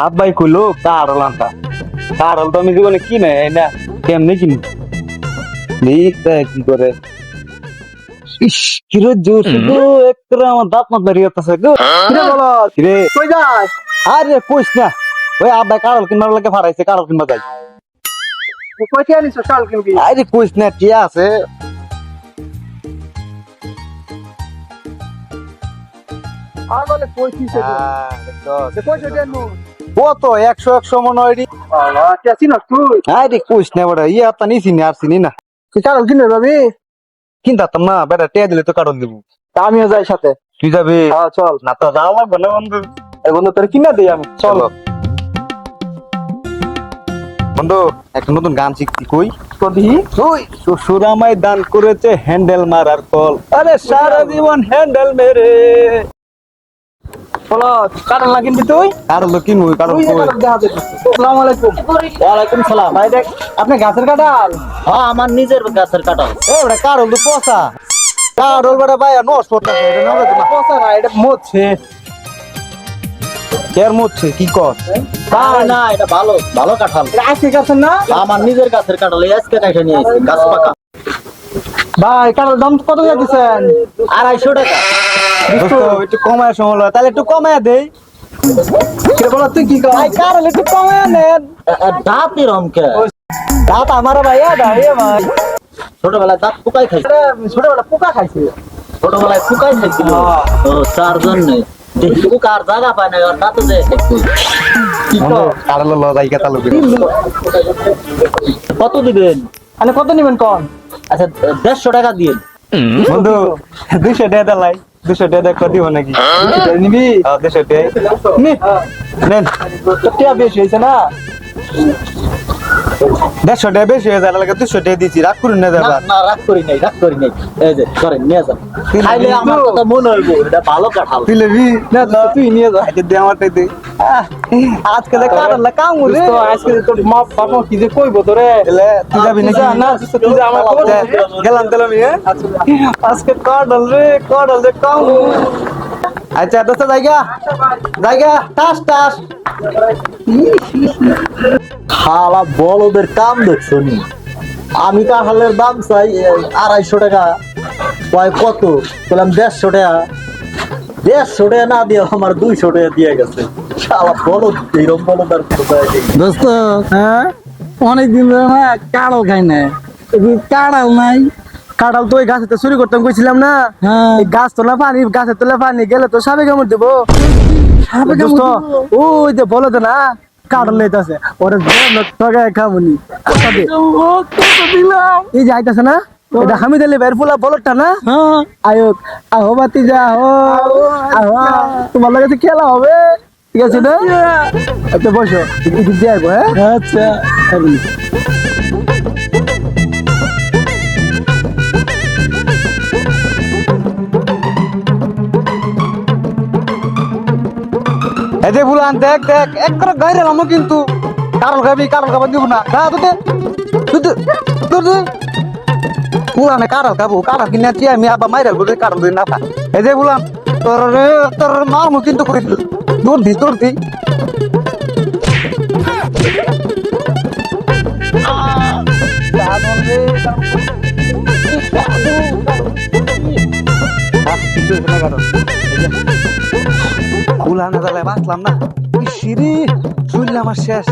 আব্বাই কইলো কারল আনতা কারল তো আমি জীবনে কিনে না কেমনে কিনি দেখতে কি করে ইস কিরে জোর শুধু একটা আমার দাঁত মাত বেরিয়ে যাচ্ছে গো কিরে বলো কিরে কই যাস? আরে কইস না ওই আব্বাই কারল কিনবার লাগে ফারাইছে কারল কিনবা যাই কই থেকে আনিস চাল কিনবি? আরে কইস না কি আছে আগলে কই কিছে তো? কই জড়িয়ে নু? কত 100 মনে হয় বাবা কেসি না তুই? আরে কইস না বড় ইয়া তা নিছি না আর চিনি না তুই চাল কিনে যাবি? কিনতাম না বেটা টিয়া দিলে তো কারণ দিব তা আমিও যাই সাথে। তুই যাবি হ্যাঁ চল। না তো যাওয়া লাগবে না বন্ধু এই বন্ধু তোর কিনা দেই আমি। চল। বন্ধু একটা নতুন গান শিখছি কই তো দিহি। ওই শ্বশুর আমায় দান করেছে হ্যান্ডেল মারার কল আরে সারা জীবন হ্যান্ডেল মেরে বলো কারণ না কিনবি তুই? আর লোক কি মুই কারণ তুই কই কারণ দেখা দে। আসসালামু আলাইকুম। ওয়ালাইকুম সালাম। ভাই দেখ আপনি গাছের কাঁঠাল? হ্যাঁ আমার নিজের গাছের কাঁঠাল। এ ওটা কারণ তো পচা কারণ বড় ভাই নষ্ট করতে এটা না এটা পচা না এটা মরছে। কেয়ার মরছে কি কর আরে না এটা ভালো ভালো কাঁঠাল। এটা আজকে গাছের না? আমার নিজের গাছের কাঁঠাল এই আজকে কাইটা নিয়ে আইছি গাছ পাকা। ভাই কাঁঠাল দাম কত করে দিছেন? 250 টাকা। দোস্ত একটু কমায় সমল তাহলে একটু কমায় দেই কে বলো তুই কি কর? ভাই কারণ একটু কমায় নেন দাঁত এরম কে? দাঁত আমার ভাইয়া দাঁড়িয়ে ভাই ছোটবেলায় দাঁত পোকাই খাইছে। ছোটবেলা পোকা খাইছে। ছোটবেলায় পোকাই খাইছিল। ও তার জন্য দেখি পোকা আর জায়গা পায় না আর দাঁতে যে খাইছে। কি বন্ধু কর? কারণ ল যাই কে তালু কত দিবেন? মানে কত নিবেন কোন? আচ্ছা 150 টাকা দিন। বন্ধু 200 টাকা দিলাই 200 টাকা দেখ দিব নাকি এটা নিবি? 200 টাকা নি নেন তো টিয়া বেশি হইছে না? 150 টাকা বেশি হয়ে যায় লাগে 200 টাকা দিছি রাগ করুন না না যাবা না রাগ করি নাই রাগ করি নাই। এই যে ধরেন নিয়ে যান। খাইলে আমার কথা মনে হইব এটা ভালো কাঁঠাল। তুই লেবি না তুই নিয়ে যা। আজকে দে আমারটাই দে আজকে দেখ কারণ লা কাম রে তো আজকে তো মা বাবা কি যে কইবো তোরে? এলে তুই যাবি নাকি না তুই যা আমার খবর দে। গেলাম দিলাম ইয়ে আজকে কাডল রে কাম আচ্ছা দোস্ত জায়গা টাস টাস খালা বলদের কাম দেখছো নি? আমি কাঁঠালের দাম চাই 250 টাকা। কয় কত? বললাম 150 টাকা। 150 টাকা না দিয়ে আমার 200 টাকা দিয়ে গেছে। শালা বলদ এইরকম বলদ আর কোথায় নেই। দোস্ত হ্যাঁ অনেকদিন ধরে না কাঁড়াল খাই না কাঁড়াল নাই কাঁঠাল তো ওই গাছেতে চুরি করতাম কইছিলাম না? হ্যাঁ এই গাছ তোলা পানি গাছে তোলা পানি গেলে তো সাপে কামড় দেবো। সাপে কামড় দোস্ত, দিবো? ওই যে বলো তো না কাঁঠাল লেতাছে ওরে টগায় খামুনি ও কত দিলাম এই যে আইতাছে না এটা হামিদ আলী ভাইয়ের ফুলা বলটা না? হ্যাঁ আয়োগ আহো বাতি যা আহো আহো তোমার লাগে তো খেলা হবে ঠিক আছে না? আচ্ছা বসো এদিক দিয়ে আসবো হ্যাঁ আচ্ছা এই যে বুলান দেখ এক করে গাইরে লামো কিন্তু কারল খাবার দিব না গা তো দে পুরানে কারল কিনা চিয়া আমি আবার মাইরাল বলে কারল দিন না পা এই যে বুলান তোর মামু কিন্তু করে তোর দি কুলানে জ্বালায় বাঁচলাম না সিঁড়ি শুনলে আমার শেষ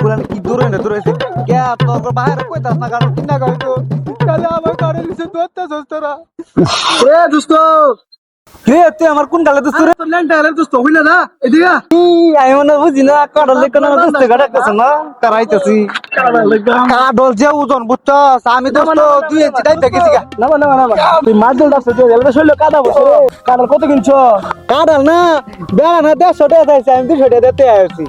কুলানে কি দূরে কে তোর বাইরে কইতাস না কারণ কিনা গাইতো কালে আমার কারে নিচে দত্তা সস্তরা এ দোস্ত কে তুই আমার কোন গালে দোস্ত রে তোর ল্যাংটা গেলে দোস্ত হইলে না এদিকে আমি মনে বুঝি না কাডল লেখা দোস্ত গাড়াইতেছ না কারাইতেছি কাডল যে ওজন বুঝছস আমি দোস্ত 2 ইঞ্চি দাইতে গেছি গা না তুই মাদল দাস তুই এলবে শৈল কাদা বসে কাদার কত কিনছো? কাডল না বেড়া না 150 টাকা চাইছে আমি 200 টাকা দিতে আইছি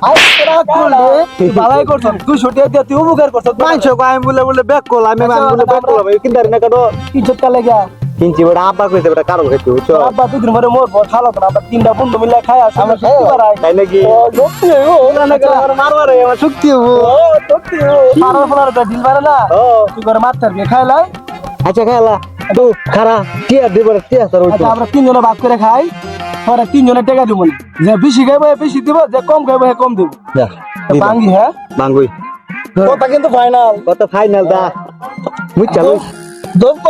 বালাই করছ তুই ছুটিয়ে দিয়ে তুই উপকার করছ পাঁচশো আমি বলে ব্যাক কল আমি বলে ব্যাক করলাম কিনতে না কাটো কি চটকা লাগা কিনছি বেটা আব্বা কইছে বেটা কারণ খাইতে বুঝছো আব্বা দুই দিন পরে মোর খালো না আব্বা তিনটা বন্ধু মিলে খাই আসে আমরা খেতে পারাই তাই নাকি সত্যি ও না মারবারে আমার শক্তি হবো সত্যি ও পারার ফলার তো দিল পারে না তুই করে মারতে পারবি খাই লাই আচ্ছা খালা তো খারা কি আর দিবার কি আছে আচ্ছা আমরা তিনজনে ভাগ করে খাই পরে তিনজনের টাকা দিব না, যে বেশি খাইবো বেশি দিব, যে কম খাইবো কম দিব। যা ভাঙ্গি হ্যাঁ বাঙ্গুই কথা কিন্তু ফাইনাল। কত ফাইনাল দা বুঝছা দোস্ত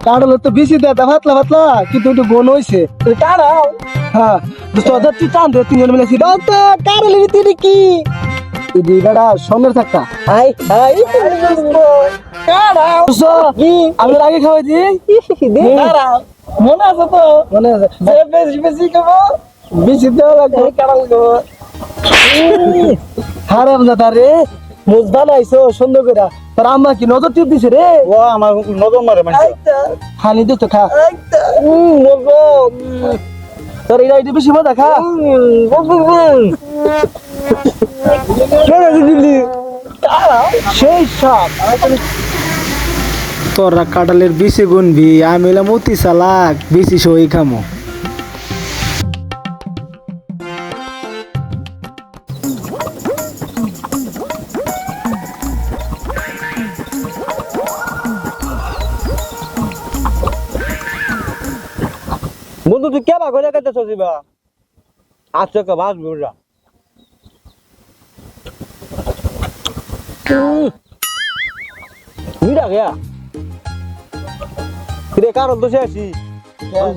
কাড়াল তো বেশি দেয় পাতলা পাতলা, কিন্তু একটু গোল হয়েছে কাড়াল। হ্যাঁ দোস্ত ওদের তুই টান দে, তিনজন মিলে কাড়ালের ভিতরে কি বেড়া সন্ধ্যের থাকতা আমি আগে খাওয়াই দিই। মনে আছে তো? মনে আছে, বেশি বেশি খাবো, বেশি দেওয়া লাগবে কাড়াল খাবো। হারাম দাদা রে, মুজদা নাইছো সুন্দর করে, তোর আম্মা কি নজর টিপ দিছে রে? ও আমার নজর মারে মানে খানি দে তো খা। তোর এটা এটা বেশি মজা, খা। সেই সব তোরা কাঁঠালের বেশি গুনবি, আমি এলাম অতি চালাক, বেশি সই খামো। বন্ধু তুই কে ভাগ হয়ে গেছে সজিবা আচ্ছা কা বাস বুড়া মিরা গয়া কিরে কারণ তো শেষই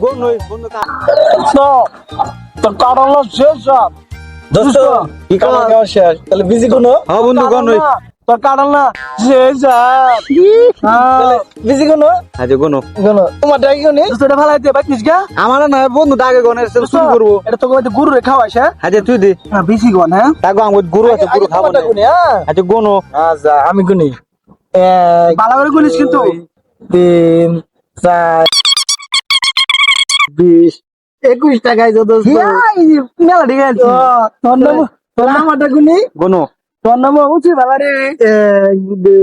গোন নই বন্ধু কা তোর কারণ শেষ সব দোস্ত কি কাম খাওয়া শেষ তাহলে বিজি কোন? হ্যাঁ বন্ধু গোন নই তোর কারণ না শেষ সব বিজি কোন? আজ গোনো তোমার ডাকি কোন? তোটা ভালো আইতে বাইতিস গা? আমার না বন্ধু দাগে গোনের শুরু করব এটা তো কইতে গুরু রে খাওয়াইছ। হ্যাঁ আজ তুই দে হ্যাঁ বিজি কোন? হ্যাঁ তাগো আমার গুরু আছে গুরু খাবো না আজ গোনো আচ্ছা আমি গুনি। এক ভালো করে গুনিস কিন্তু। 3 4 20 21 টাকায় যত মেলা ঠিক আছে। তোর নামটা গুনি গোনো তোর নাম উঠি বাবা রে। 1 2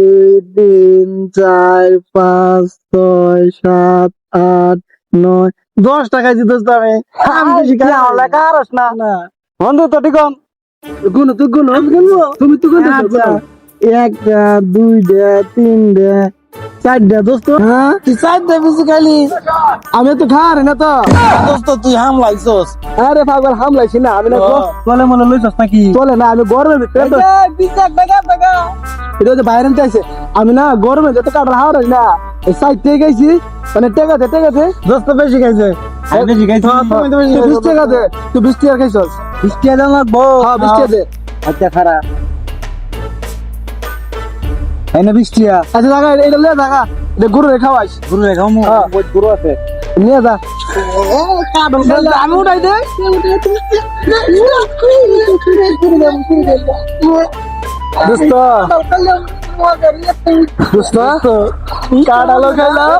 3 4 5 6 7 8 9 10 টাকায় দিতেছ আমি। আমি বেশি খাই লেখা আরস না না বন্ধু তো ঠিক গুনো তুই গুনো তুমি তো গুনো। একটা দুইটা তিনটা চারটা দোস্ত। হ্যাঁ তুই চারটা বেশি খাইলি, আমি তো খাওয়ারি না তো দোস্ত তুই হামলাইছস। আরে পাগল হামলাইছি না আমি না চলে মনে লইছস নাকি? চলে না আমি গরমের ভিতরে তো এটা হচ্ছে বাইরে চাইছে আমি না গরমে যত কাটা হাওড়াই না সাইড থেকে গেছি মানে টেকাতে দোস্ত বেশি খাইছে। আমি বেশি খাইছি। তুমি তো বেশি 20 টাকা দে, তুই 20 টাকা খাইছস। 20 টাকা দাম লাগবো। হ্যাঁ 20 টাকা দে। আচ্ছা খারাপ এনে 20 টাকা। আচ্ছা টাকা এটা লে টাকা, এটা গরু রে খাওয়াইস। গুরু রেখাও হ্যাঁ। গুরু আছে নিয়ে যা আমি উঠাই দে। দোস্ত দোস্ত কাটালো খাইলাম,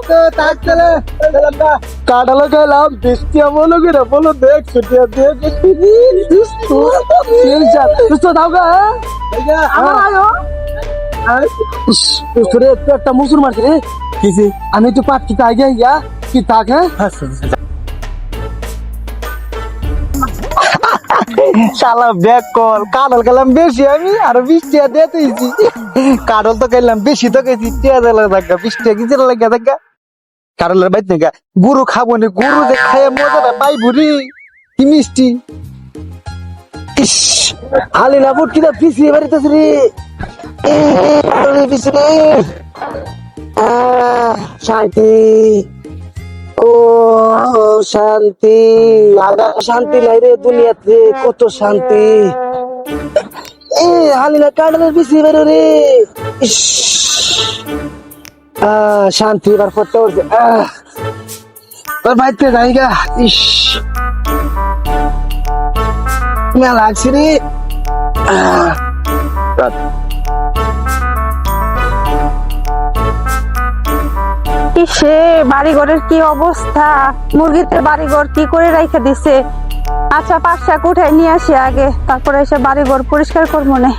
কাটালো খাইলাম 20 টাকা বলো করে বলো দেখ ছুটিয়া দেখ দোস্ত দাও গা। আমার আয়ো তোরে একটা মুসুর মারছি রে। কিছি আমি একটু পাট কি আগে গিয়া কি তাক। হ্যাঁ শালা ব্যাক কল কাডল খেলাম বেশি আমি আর 20 টাকা দিতেছি। কাডল তো খেলাম বেশি তো খেয়েছি, টাকা লাগা 20 টাকা কি লাগা দেখা কাডলের বাইতে গা গুরু খাবো না, গুরু যে খায় মজাটা পাই বুড়ি কি মিষ্টি। ইস আলি না বুট কিনা পিছিয়ে বাড়িতেছ রে পিছনে শান্তি। ও শান্তি, শান্তি নাই রে দুনিয়াতে, কত শান্তি। হালিনা কাটালের পিছিয়ে বেরো রে। ইস শান্তি এবার ফটো উঠছে। তোর বাইতে যাই গা। ইস মেলা লাগছে রে। সে বাড়ি ঘরের কি অবস্থা, মুরগিতে বাড়ি ঘর কি করে রেখে দিছে। আচ্ছা 5 শাক উঠাই নিয়ে আসি আগে, তারপরে এসে বাড়ি ঘর পরিষ্কার করবো না।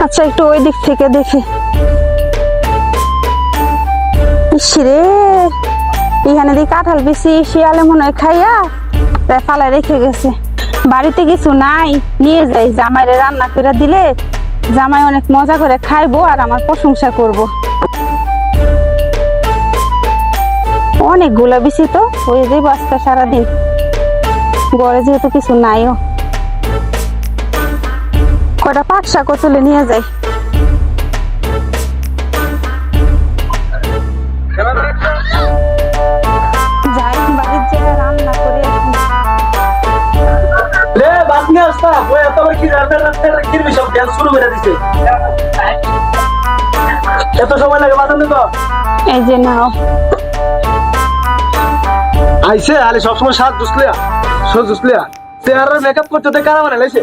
আচ্ছা একটু ওই দিক থেকে দেখি। ইসরে এখানে দিয়ে কাঁঠাল বেশি শিয়ালে মনে হয় খাইয়া ফালায় রেখে গেছে। বাড়িতে কিছু নাই, নিয়ে যাই, জামাইরে রান্না করে দিলে জামাই অনেক মজা করে খাইবো আর আমার প্রশংসা করব। অনেকগুলা বেশি তো হয়ে যাই বাচ্চা সারাদিন, ঘরে যেহেতু কিছু নাইও। কটা পাট শাকও তুলে নিয়ে যাই। যাই বাড়ির যে রান্না করে আসি। রে বাদ নিয়ে আসতা ওই এত বড় কি কিরবি সব গ্যাস শুরু করে দিছে। এত সময় লাগে বাজার তো এই যে নাও। আইছে আলে সবসময় সাত জুসলিয়া সব জুসলিয়া চেহারার মেকআপ করতে তো কারা মানে লাইছে।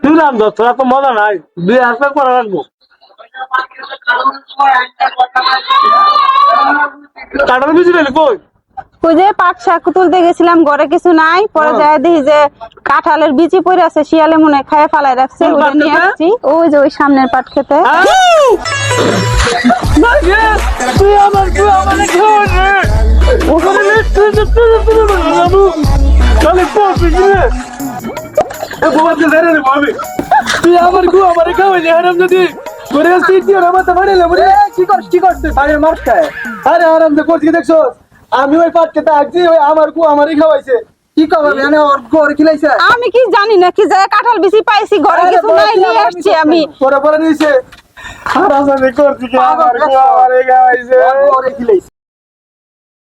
তুই নাম ধর, তোরা তো মজা নাই, 2 করে রাখবো। কাটার বুঝি পেলি কই? ওই যে পাট শাক তুলতে গেছিলাম, ঘরে কিছু নাই, পরে যায় দেখি যে কাঁঠালের বিচি পড়ে আছে, শিয়ালে মনে হয় খায় ফালাই রাখছে, কোন ওটা পাট নিয়ে খেতে? আসছি। ওই যে ওই সামনের পাট খেতে। তুই আমার খাওয়ান রে ওখানে তাহলে পড়বি কি রে? এ বোমাতে ধরে রে ভাবি, তুই আমার আমার খাওয়াইলি হারাম যদি করে আসছি তুই আমার তো বাড়ি লে বলে কি করছিস আরে মার খায়। আরে আরাম যে করছিস দেখছো, আমি ওই পাট খেতে আসছি, ওই আমার আমারই খাওয়াইছে। কি খাওয়াবি মানে ওর ঘরে খিলাইছে? আমি কি জানি না কি যায় কাঁঠাল বিচি পাইছি, ঘরে কিছু নাই, নিয়ে আসছি আমি। পরে নিয়েছে হারাম করছি কি আমার খাওয়াইছে।